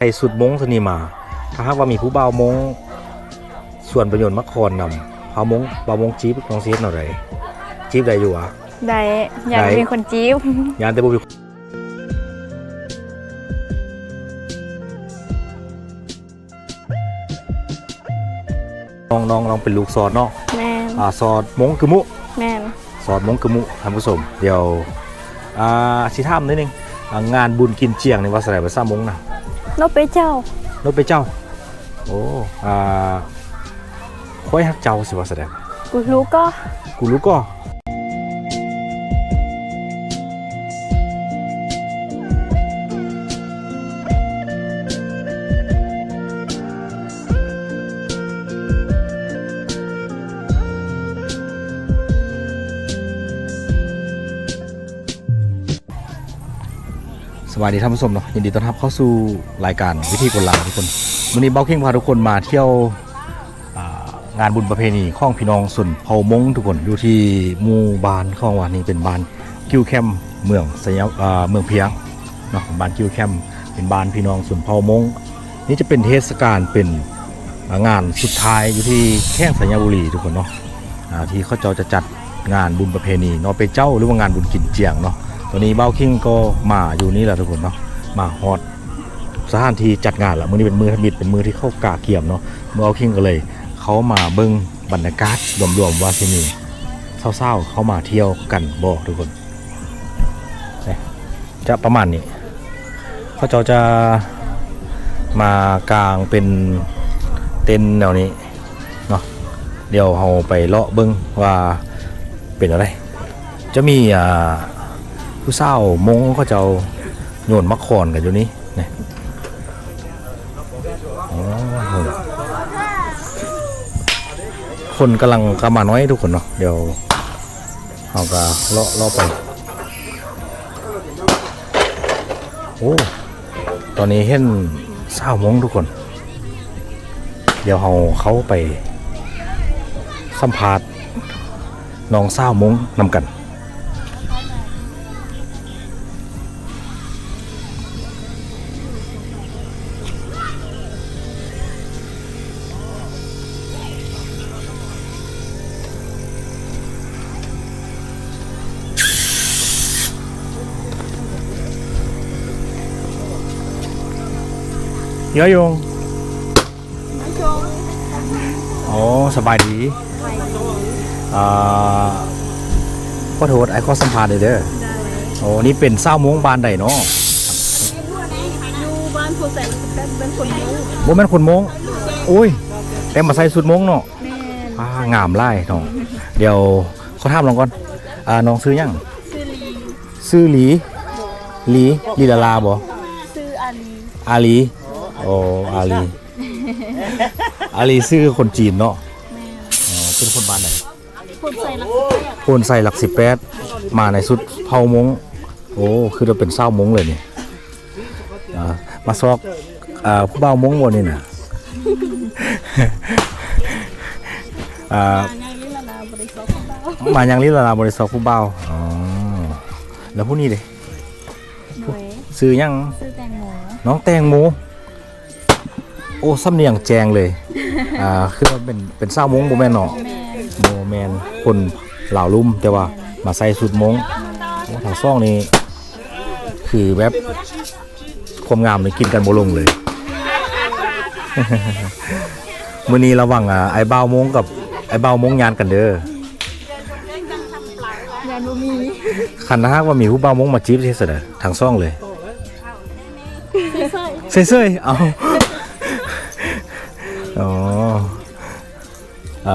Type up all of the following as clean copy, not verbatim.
ใส่สุดมงสนีมาถ้าหากว่ามีผู้เบามงส่วนประโยชน์มะคอนนำเบามงจี๊บของเสียหน่อยจี๊บได้อยู่อ่ะได้อยากมีคนจี๊บยานแต่บุบน้องเป็นลูกซอดเนาะแม่ซอดมงกึมุแม่ซอดมงกึมุท่านผู้ชมเดี๋ยวสิถามนิดนึงงานบุญกินเจียงในวัดสระภาษามงนะนกไปเจ้าโอ้ค่อยฮักเจ้าสิวัดสระกูรู้ก็สวัสดีท่านผู้ชมเนาะยินดีต้อนรับเข้าสู่รายการวิธีคนลาวทุกคนวันนี้เบ้าคิงพาทุกคนมาเที่ยวงานบุญประเพณีของพี่น้องส่วนเผ่ามงทุกคนอยู่ที่หมู่บ้านของวันนี้เป็นบ้านกิ้วแคมเมืองเมืองเพียงเนาะบ้านกิ้วแคมเป็นบ้านพี่น้องส่วนเผ่ามงนี่จะเป็นเทศกาลเป็นงานสุดท้ายอยู่ที่แข้งสัญญาบุรีทุกคนเนาะที่เขาจะจัดงานบุญประเพณีเนาะไปเจ้าหรือว่างานบุญกินเจียงเนาะตอนนี้เบ้าคิงก็มาอยู่นี่แหละทุกคนเนาะมาฮอตสถานที่จัดงานละมือนี้เป็นมือทมิดเป็นมือที่เข้ากาเกี่ยมเนาะเบ้าคิงก็เลยเขามาเบิ้งบรรยากาศรวมๆว่าที่นี่เศร้าๆเขามาเที่ยวกันบ่ทุกคนจะประมาณนี้เขาจะมากางเป็นเต็นท์แนวนี้เนาะเดี๋ยวเราไปเลาะเบิ้งว่าเป็นอะไรจะมีผู้เศร้ามงเขาจะโยนมะขอนกันอยู่นี้นี่คนกำลังกำมาน้อยทุกคนเนาะเดี๋ยวเราก็เลาะไปโอ้ตอนนี้เห็นเศร้ามงทุกคนเดี๋ยวเขาไปสัมภาษณ์น้องเศร้ามงนำกันเยอะยงอ๋อสบายดีขอโทษไอ้ข้อสัมภาษณ์เด้อโอ้นี่เป็นเศร้ามงบานใดเนาะอยู่บ้านผู้ใส่เป็นคนมงบ่แม่นคนมงโอ้ยแต่มาใส่สุดมงเนาะงามไล่น้องเดี๋ยวเขาถามลองก่อนน้องซื้อยังซื้อหลีลาลาบ่ซื้ออาลีโอ้อาลีซื้อคนจีนเนาะเป็นคนบ้านไหนคนใส่หลัก18มาในสุดเผามงโอ้คือเราเป็นเศร้ามงเลยนี่มาซอกผู้เบามงหมดนี่นะมายังลิลาลาบริษัทผู้เบาอ๋อแล้วผู้นี้เลยซื้อยังน้องแตงโมโอ้สำเนียงแจงเลยคือว่าเป็นเศร้ามงโมแมนเนาะโมแมนคนเหล่าลุ่มแต่ว่ามาใส่สุดมงทางซ่องนี้คือแบบความงามเลยกินกันโบลงเลย มื้อนี้ระวังไอ้เบ้ามงกับไอ้เบ้ามงยานกันเด้อยานบ่มีคันถ้าว่ามีผู้เบ้ามงมาจีบที่สุดทางซ่องเลยเซ่ยเอาอ๋อ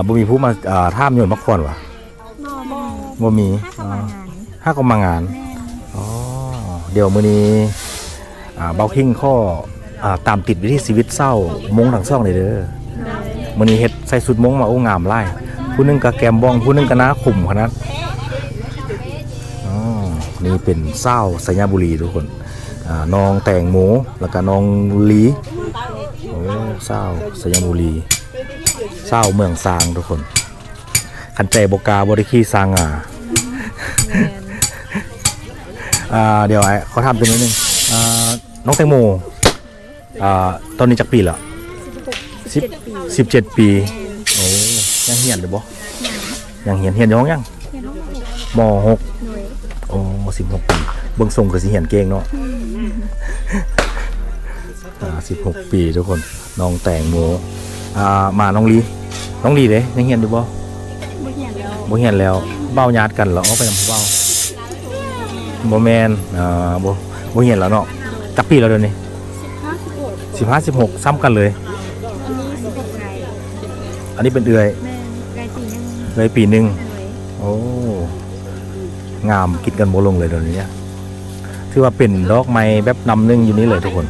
บ่มีผู้มาท่ามโยนมะขอนวะบ่มีห้าก็มางานอ๋อเดี๋ยวมื้อนี้เบาคิงข้อตามติดวิถีชีวิตเศร้ามงทางซ่องเลยเด้อมื้อนี้เฮ็ดใส่สุดมงมาโอ้งามไล่ผู้นึงก็แกมบ้องผู้นึงก็น้าขุ่มขนาดอ๋อนี่เป็นเศร้าสัญญาบุรีทุกคนน้องแตงโมแล้วก็น้องลีโอ้เศร้าสัญญาบุรีเศร้าเมืองซางทุกคนคันใจบกาบริคีซางเดี๋ยวเขาทำเป็นนิดนึงน้องแตงโม ตอนนี้จักปีละ 16 17 ปีโอ้ยังเฮียนอยู่บ่ยังเฮียนอยู่ห้องยัง เรียนห้อง6 ม .6 หน่วย โอ้16 ปีเบิ่งทรงก็สิเฮียนเก่งเนาะ16 ปีทุกคนน้องแตงโมมาน้องลีเด้ยังเฮียนอยู่บ่ บ่เรียนแล้ว บ่เฮียนแล้วเบ้าญาติกันเหรอเอาไปนำผู้เบ้าบ่แม่นบ่เฮียนแล้วเนาะจักปีแล้วเดี๋ยวนี้ 15 16 15 16ซ้ำกันเลย อันนี้16ไง อันนี้เป็นเอื้อย แม่ไกลปีนึง เลยปีหนึง หน่วย โอ้งามกินกันบ่ลงเลยเดี๋ยวนี้ถือว่าเป็นดอกไม้แบบนำหนึงอยู่นี่เลยทุกคน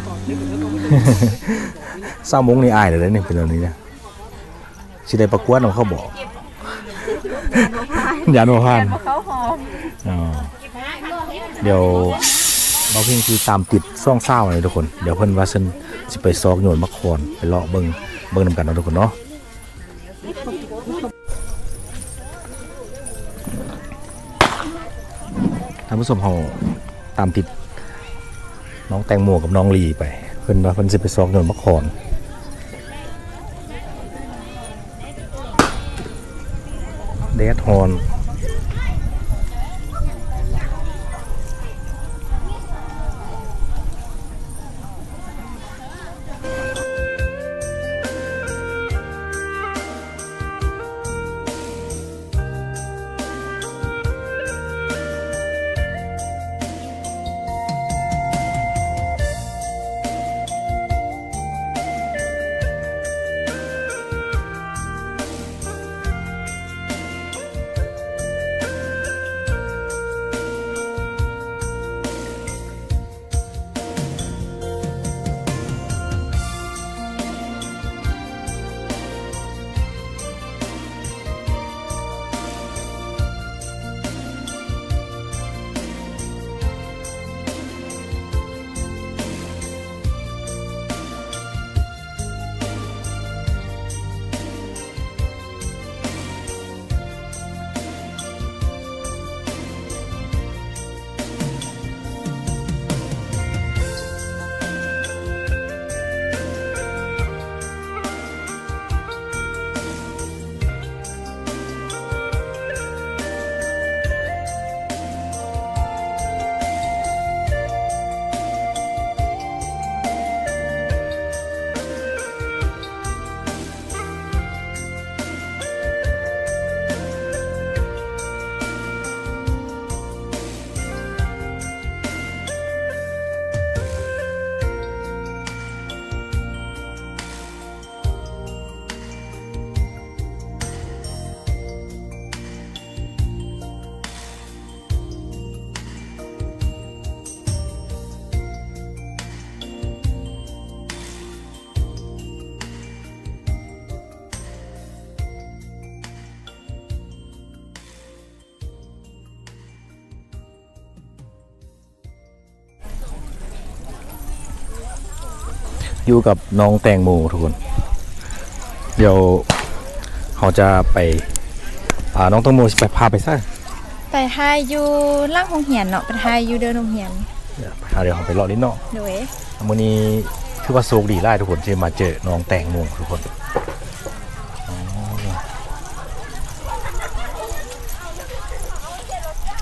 เศร้ามงนี่อายเลยเนี่ยเป็นแบบนี้เนี่ยสิได้ประกวดของเขาบอก อย่าโนพาน เขาหอม อ๋อเดี๋ยวเราเพียงคือตามติดซ่องเศร้าเลยทุกคนเดี๋ยวเพิ่นว่าฉันสิไปซอกโยนมะขอนไปเลาะเบิ่งนำกันเนาะทุกคนเนาะท่านผู้ชมเฮาตามติดน้องแตงโมกับน้องลีไปเพิ่นว่าเพิ่นสิไปซอกโยนมะขอนแดดฮอน อยู่กับน้องแตงโมทุกคนเดี๋ยวเขาจะไปน้องแตงโมสิไปพาไปซะ ไปทายอยู่ล่างโรงเหียนเนาะไปทายอยู่เดินโรงเหียน เดี๋ยวเขาไปเลาะนิดเนาะ โดย มื้อนี้ถือว่าโชคดีหลายทุกคนที่มาเจอน้องแตงโมทุกคน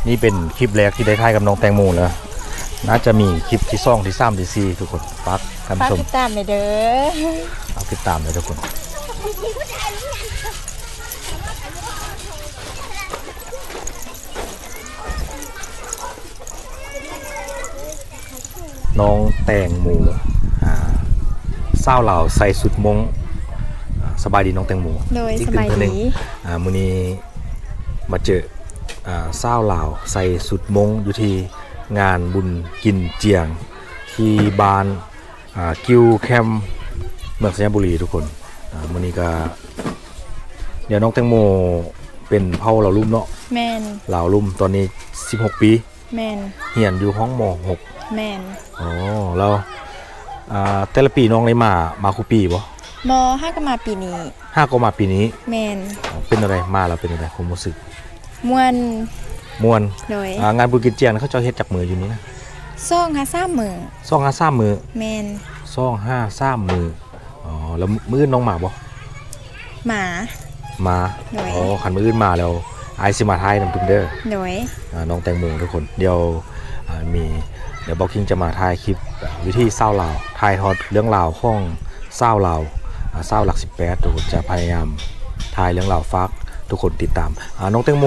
นี่เป็นคลิปแรกที่ได้ถ่ายกับน้องแตงโมแล้วน่าจะมีคลิปที่2ที่3ที่4ทุกคนฝากท่าน ฝาก ผู้ชม ติดตามเลยเด้อ เอาติดตามเลยทุกคนน้องแตงโมเศร้าเหล่าใส่สุดมงสบายดีน้องแตงโม โดย อีก สบาย เทื่อหนึ่ ดี งมื้อนี้มาเจอเศร้าเหล่าใส่สุดมงอยู่ที่งานบุญกินเจียงที่บ้านกิวแคมป์เมืองสัญบุรีทุกคนมื้อนี้ก็เดี๋ยวน้องแตงโมเป็นเผ่าเหล่าลุ่มเนาะ แมน เหล่าลุ่มตอนนี้16 ปี แมน เรียนอยู่ห้องม แมน .6 อ๋อแล้วแต่ละปีน้องได้มาคุปีบ่ มห้าก็มาปีนี้ 5ก็มาปีนี้ แมน เป็นอะไรมาแล้วเป็นอะไรผมรู้สึก มวน ม่วน โดย งานบุญกินเจียงเขาเจ้าเฮ็ดจักมืออยู่นี่นะ ซ่องหาซ่ามือ 2-3 มื้อ แมน ซ่อง53มืออ๋อแล้วมื้อน้องหมาบ่ หมา มา โดย อ๋อคันมื้อมาแล้วไอซิมาไทยนำทุกเด้อ โดย น้องแตงโมทุกคนเดี๋ยวเดี๋ยวบอกคิงจะมาถ่ายคลิปวิธีเศร้าลาวถ่ายทอดเรื่องราวของเศร้าลาวเศร้าหลัก18ทุกคนจะพยายามถ่ายเรื่องราวฟักทุกคนติดตามน้องแตงโม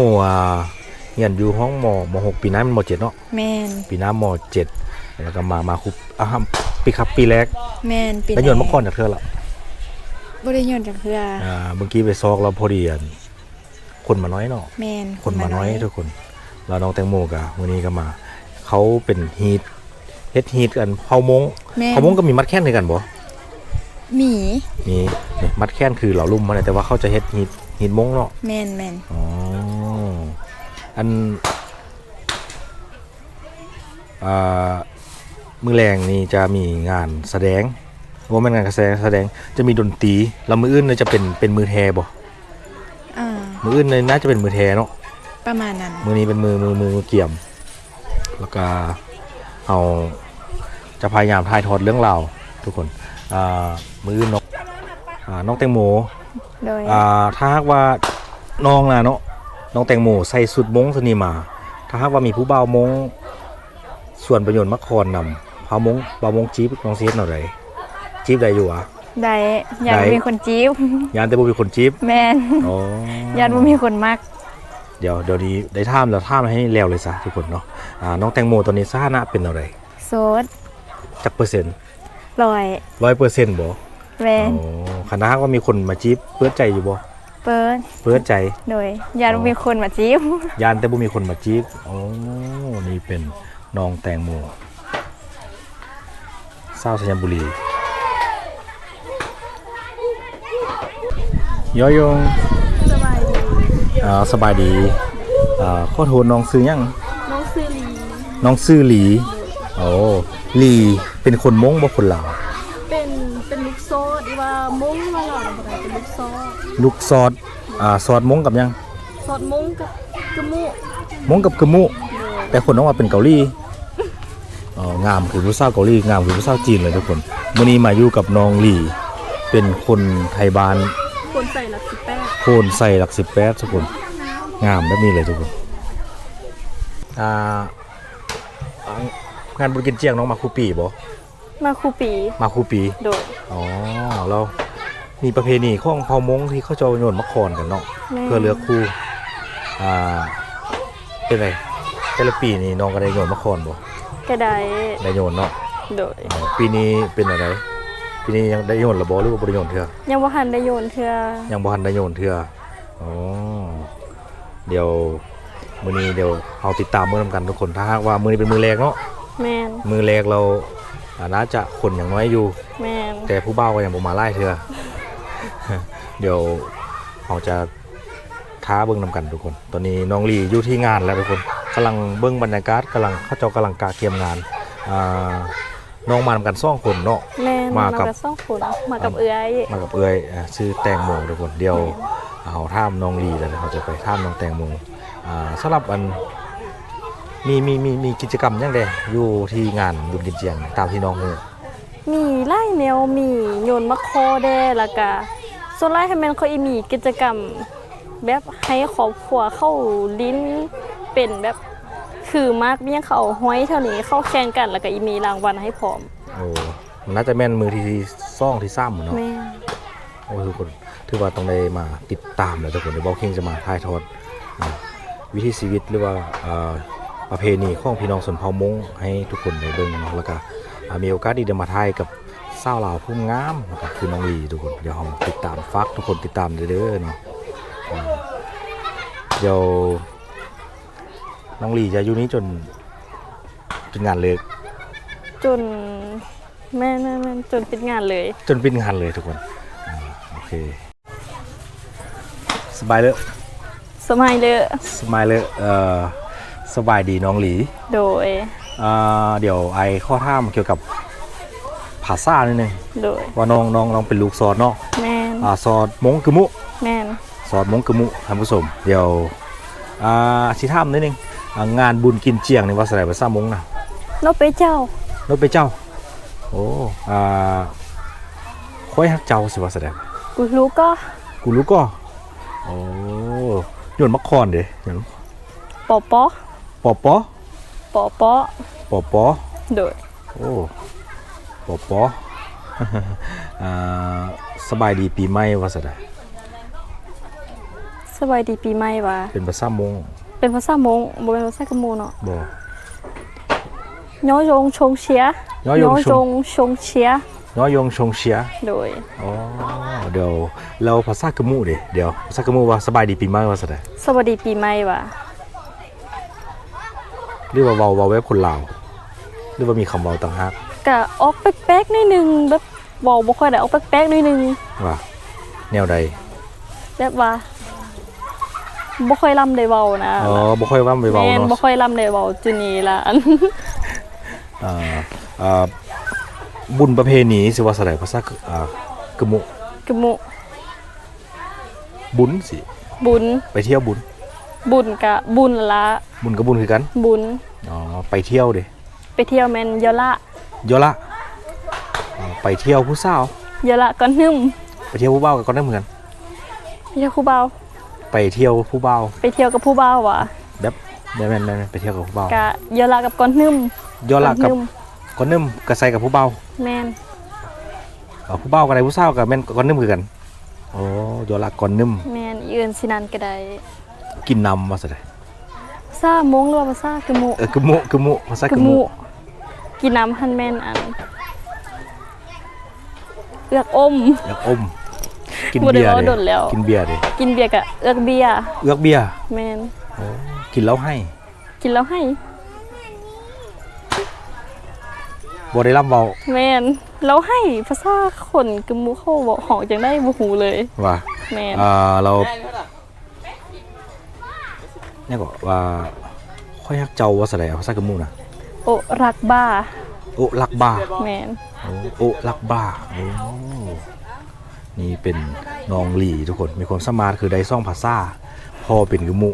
เรียนอยู่ห้องม.6 ปีหน้ามันม.7 เนาะ แม่น ปีหน้าม.7 แล้วก็มาคุบปีครับปีแรก แม่นปี แล้วยนต์เมื่อก่อนจากเธอละ บ่ได้ย้อนจักเทื่อ เมื่อกี้ไปซอกเราพอดีคนมาน้อยเนาะ แม่น คนมาน้อยทุกคนแล้วน้องแตงโมกับวันนี้ก็มาเขาเป็นฮีทเฮ็ดฮีทกันเฮามง แม่น เฮามงก็มีมัดแค้นด้วยกันบ่ หมี มีนี่มัดแค้นคือเหล่าลุ่มมาเลยแต่ว่าเขาจะเฮ็ดฮีทมงเนาะ แม่นแม่น อ๋ออันมือแรงนี่จะมีงานแสดงว่ามันงานแสดงจะมีดนตรีแล้วมืออื่นเนี่ยจะเป็นมือแทบ่ มืออื่นเนี่ยน่าจะเป็นมือแทเนาะ ประมาณนั้น มือนี้เป็นมือเกี่ยมแล้วก็เอาจะพยายามถ่ายทอดเรื่องราวทุกคนมืออื่นน้องแตงโม โดย ถ้าหากว่าน้องนะเนาะน้องแตงโมใส่สุดมงสนีมาถ้าหากว่ามีผู้บ่าวมงส่วนประโยชน์มักคอนนำบ่าวมงจีบน้องเสียหน่อยไรจีบได้อยู่อ่ะ ได้อยาก ได้ มีคนจีบ ยานแต่บ่มีคนจีบ แม่น อ๋อ อยากบ่มีคนมัก เดี๋ยวนี้ได้ท่ามแล้วท่ามให้แล้วเลยซะทุกคนเนาะน้องแตงโมตอนนี้สถานะเป็นอะไร โสด จักเปอร์เซ็นต์ ลอย 100%บ่ แม่น โอ้คันถ้าหากว่ามีคนมาจีบเปิดใจอยู่บ่ เปิด เปิดใจ โดยอยากมีคนมาจีบ ยานแต่บ่มีคนมาจีบโอ้นี่เป็นน้องแตงโมสาวสัญบุรียอยง สบายดี สบายดีขอโทษน้องซื้อยัง น้องซื้อลี น้องซื้อหลีโอ้หลีเป็นคนมงบ่คนลาว เป็นลูกโซ่ดีว่ามุ้งมาหล่ออะไรเป็นลูกโซ่ ลูกซอสซอสมงกับยัง สอดมุ้งกับกระมุ มงกับกะมุแต่คนน้องว่าเป็นเกาหลีงามคือผู้สาวเกาหลีงามคือผู้สาวจีนเลยทุกคนมื้อนี้มาอยู่กับน้องหลีเป็นคนไทยบ้าน คนใส่หลัก18โคนใส่หลัก18ทุกคนงามแบบนี้เลยทุกคนงานบุญกินเจียงน้องมาคูปีบ่ มาคูปี มาคูปี โดย อ๋อเรามีประเพณีของเผ่ามงที่เขาจะโยนมะขอนกันเนาะ แม่ เพื่อเลือกคู่เป็นไรแต่ละปีนี่น้องก็ได้โยนมะขอนบ่ ก็ได้ ได้โยนเนาะ โดย ปีนี้เป็นอะไรปีนี้ยังได้โยนหรือบ่หรือว่าบ่ได้โยนเทื่อ ยังบ่ทันได้โยนเทื่อ ยังบ่ทันได้โยนเทื่ออ๋อเดี๋ยวมื้อนี้เดี๋ยวเราติดตามมื้อนำกันทุกคนถ้าหากว่ามื้อนี้เป็นมื้อแรกเนาะ แม่น มื้อแรกเราน่าจะคนอย่างน้อยอยู่ แม่น แต่ผู้บ่าวก็ยังบ่มาไล่เทื่อ เดี๋ยวเราจะท้าเบิ่งนำกันทุกคน ตอนนี้น้องลีอยู่ที่งานแล้วทุกคนกำลังเบิ่งบรรยากาศกำลังเขาเจ้ากำลังกะเตรียมงานน้องมานำกัน2คนเนาะ แม่น มากับ สองคนมากับเอื้อย มากับเอื้อยชื่อแตงโมทุกคนเดี๋ยวเอาท่ามน้องลีแล้วเราจะไปท่ามน้องแตงโมสำหรับอันมีกิจกรรมยังไงอยู่ที่งานบุญกินเจียงตามที่น้องรู้ มีไล่แนวมีโยนมะคอแด้แล้วก็ส่วนไล่ให้มันเขาอีมีกิจกรรม แบบให้ครอบครัวเข้าลิ้นเป็นแบบคือมากเบี้ยงเขาห้อยเท่านี้เข้าแข่งกันแล้วก็อีมีรางวัลให้พร้อม โอ้มันน่าจะแม่นมือที่ซ่องที่ซ้ำเหมือนเนาะ แม่ โอ้ทุกคนถือว่าต้องได้มาติดตามเลยทุกคนเดี๋ยวเบาเคิงจะมาถ่ายทอดวิถีชีวิตหรือว่าประเพณีของพี่น้องชนเผ่ามงให้ทุกคนได้เบิ่งเนาะแล้วก็มีโอกาสดีได้มาถ่ายกับสาวลาวผู้งามนะครับคือน้องลีทุกคนเดี๋ยวเราติดตามฟักทุกคนติดตามเด้อเนาะเดี๋ยวน้องลีจะอยู่นี้จนงานเลิก จนแม่จนปิดงานเลย จนปิดงานเลยทุกคนโอเคสบายเลย สมัยเลย สบายเลยสบายดีน้องหลี โดย เดี๋ยวไอข้อท่ามเกี่ยวกับภาษานิดนึง โดย ว่าน้องเป็นลูกซอสเนาะ แม่น ซอสมงกึมุ แม่น ซอสมงกึมุท่านผู้ชมเดี๋ยวชิท่ามนิดนึงงานบุญกินเจียงในวัดสระภาษามงนะ นกไปเจ้า นกไปเจ้าโอ้ อ้ค่อยฮักเจ้าสิว่าแสดง กูรู้ก็ กูรู้ก็โอ้ยนต์มักคอนเด้ยนต์ ปอปอ ปอปอ ปอปอ ปอปอ โดย โอ้ปอปอ อ่าสบายดีปีใหม่ว่าซะได้ สบายดีปีใหม่ว่ะ เป็นภาษามง เป็นภาษามงบ่เป็นภาษากะโมเนาะ บ่ ย้อยงชงเชีย ย้อยงชง ชงเชีย น้อยยงชงเชีย โดย อ๋อเดี๋ยวเราภาษากะมูเดี๋ยวภาษากะมูว่าสบายดีปีใหม่ว่าซะได้ สวัสดีปีใหม่ว่ะ หรือว่าเว้าแบบคนลาวหรือว่ามีคำเว้าต่างหาก กะออกแป๊กๆนิดนึงแบบเว้าบ่ค่อยได้ออกแป๊กๆนิดนึง ว่าแนวใด แบบว่าบ่ค่อยล่ำได้เว้านะ อ๋อบ่ค่อยว่าไปเว้า แม่นบ่ เนาะ ค่อยล่ำได้เว้าจุนี้ล่ะ อ่าอ่าบุญประเพณีสิว่าซะได้ภาษากะมุ กะมุ บุญสิ บุญ ไปเที่ยวบุญ บุญกะบุญละ บุญกับบุญคือกัน บุญ อ๋อไปเที่ยวเด้ ไปเที่ยวแม่นยะละ เยอะละไปเที่ยวผู้สาวย ะละก่อนหนึม ไปเที่ยวผู้บ่าวกับก็ได้เหมือนกัน ไปเที่ยวคู่บ่าว ไปเที่ยวผู้บ่าว ไปเที่ยวกับผู้บ่าวว่ะ แบบแม่นๆไปเที่ยวกับผู้บ่าว กะยะละกับก่อนหนึม เยอะละกับ ก่อนหนึ่ม ก้อนนึ่มกระใส่กับผู้บ่าว แม่น ผู้บ่าวกับใดผู้สาวกับแม่นก้อนนึ่มคือกันโอ้เยอะละก้อนนึ่ม แม่นอีเอิ้นสินั่นก็ได้ กินน้ำมาซะได้ ภาษามงหรือว่าภาษากะมุ กะมุภาษากะมุ กินน้ำหั่นแม่นอันเอือกอม อยากอมกิน บ่ได้ เบียร์ เว้าโดนแล้ว กินเบียร์ดิ กินเบียร์กะเอือกเบียร์ เอือกเบียร์ แม่น โอ้กินแล้วให้ กินแล้วให้ บ่ได้ร่ำเว้า แม่นแล้วให้ภาษาคนกะมุเขาบอกหอกจังได้บ่ฮู้เลย ว่า แม่น เราเนี่ยก็ว่าค่อยฮักเจ้าว่าซะได้ภาษากะมุน่ะ โอรักบ้า โอลักบ้า แม่น โอลักบ้าโอ้นี่เป็นน้องหลี่ทุกคนมีความสามารถคือได้ซ่องภาษาพ่อเป็นกะมุ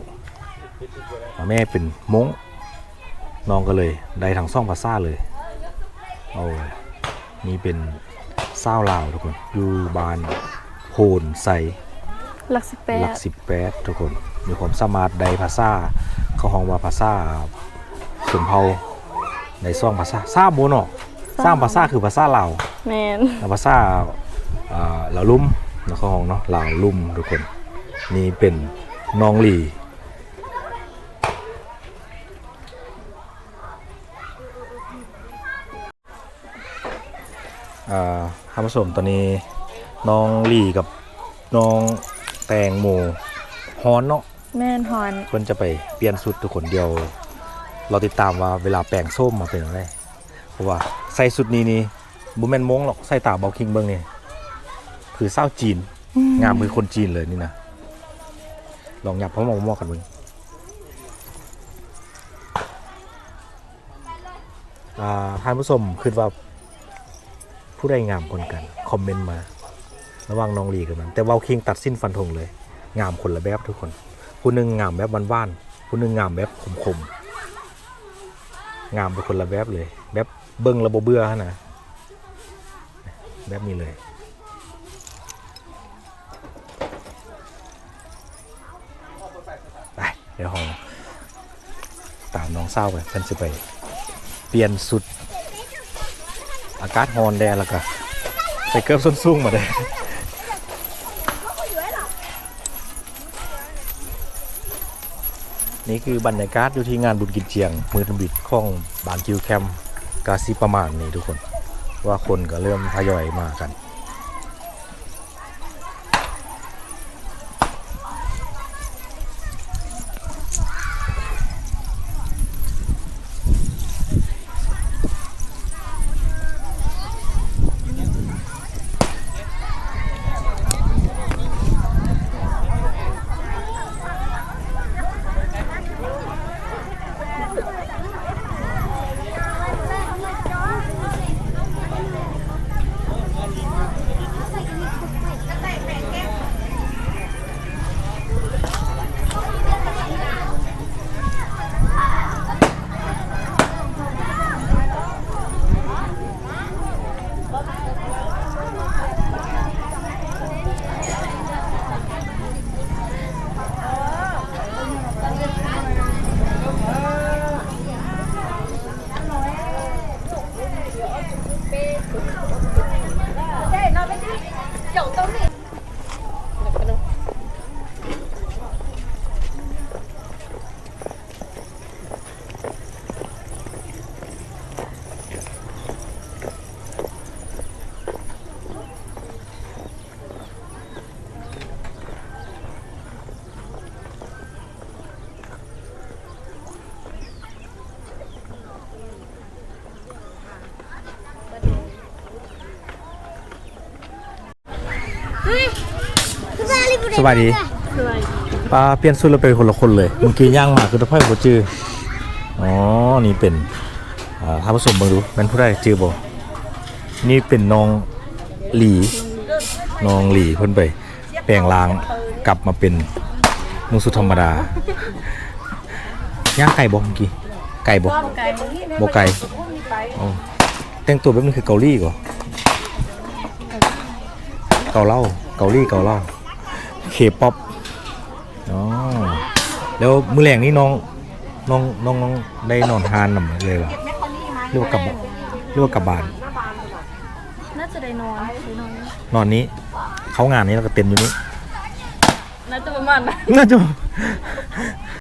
แม่เป็นมงน้องก็เลยได้ทั้งซ่องภาษาเลยโอ้นี่เป็นเศร้าวลาวทุกคนอยู่บ้านโพนใส หลัก หลัก18ทุกคนมีความสามารถได้ภาษาเขาห้องว่าภาษาชนเผ่าในซ่องภาษาซาโบเนาะสร้างภาษาคือภาษาลาว แม่น แล้วภาษาลาวลุ่มแล้วเขาห้องเนาะลาวลุ่มทุกคนนี่เป็นน้องหลีท่านผู้ชมตอนนี้น้องหลีกับน้องแตงโมฮอนเนาะ แม่นฮอน เพิ่นจะไปเปลี่ยนชุดทุกคนเดียว เราติดตามว่าเวลาแปลงส้มมาเป็นอะไรเพราะว่าใส่ชุดนี้นี่บุแมนมงหรอกใส่ตาเบาคิงเบิ้งนี่คือเศร้าจีนงามมือคนจีนเลยนี่นะลองหยับพร้อมๆกันเบิ้งท่านผู้ชมคิดว่าผู้ใดงามคนกันคอมเมนต์มาระหว่างน้องลีกับมันแต่เบาคิงตัดสิ้นฟันธงเลยงามคนละแบบทุกคนผู้หนึ่งงามแบบว่านๆผู้หนึ่งงามแบบคมๆงามเป็นคนละแบบเลยแบบเบิ้งระบบเบื่อฮะนะแบบนี้เลยไปเดี๋ยวห้องตามน้องเศร้าไปเพิ่นจะไปเปลี่ยนสุดอากาศฮอนแดดแล้วก็ใส่เกือบส้นสูงมาเลยนี่คือบรรยากาศอยู่ที่งานบุญกินเจียงมือทำบิดของบานคิวแคมกาซีประมาณนี้ทุกคนว่าคนก็เริ่มทยอยมากัน สบายดีป้าเปลี่ยนสุดแล้วเป็นคนละคนเลยเมื่อกี้ย่างมาคือตะไคร้บ่จื้ออ๋อนี่เป็นท่านผู้ชมเบิ่งดูแม่นผู้ใดจื้อบ่นี่เป็นน้องหลีเพิ่นไปแปลงร่างกลับมาเป็นนุ่งสุดธรรมดาย่างไก่บ่เมื่อกี้ไก่บ่บ่ไก่อ๋อแต่งตัวแบบนี้คือเกาหลีก่อเกาเหล้าเคป๊อปอ๋อแล้วมื้อแรงนี้น้องได้นอนทานนำเลยเหรอหรือว่ากลับบ้าน น่าจะได้นอน นอนนี้เขางานนี้แล้วก็เต็มอยู่นี้ น่าจะประมาณนั้น น่าจะ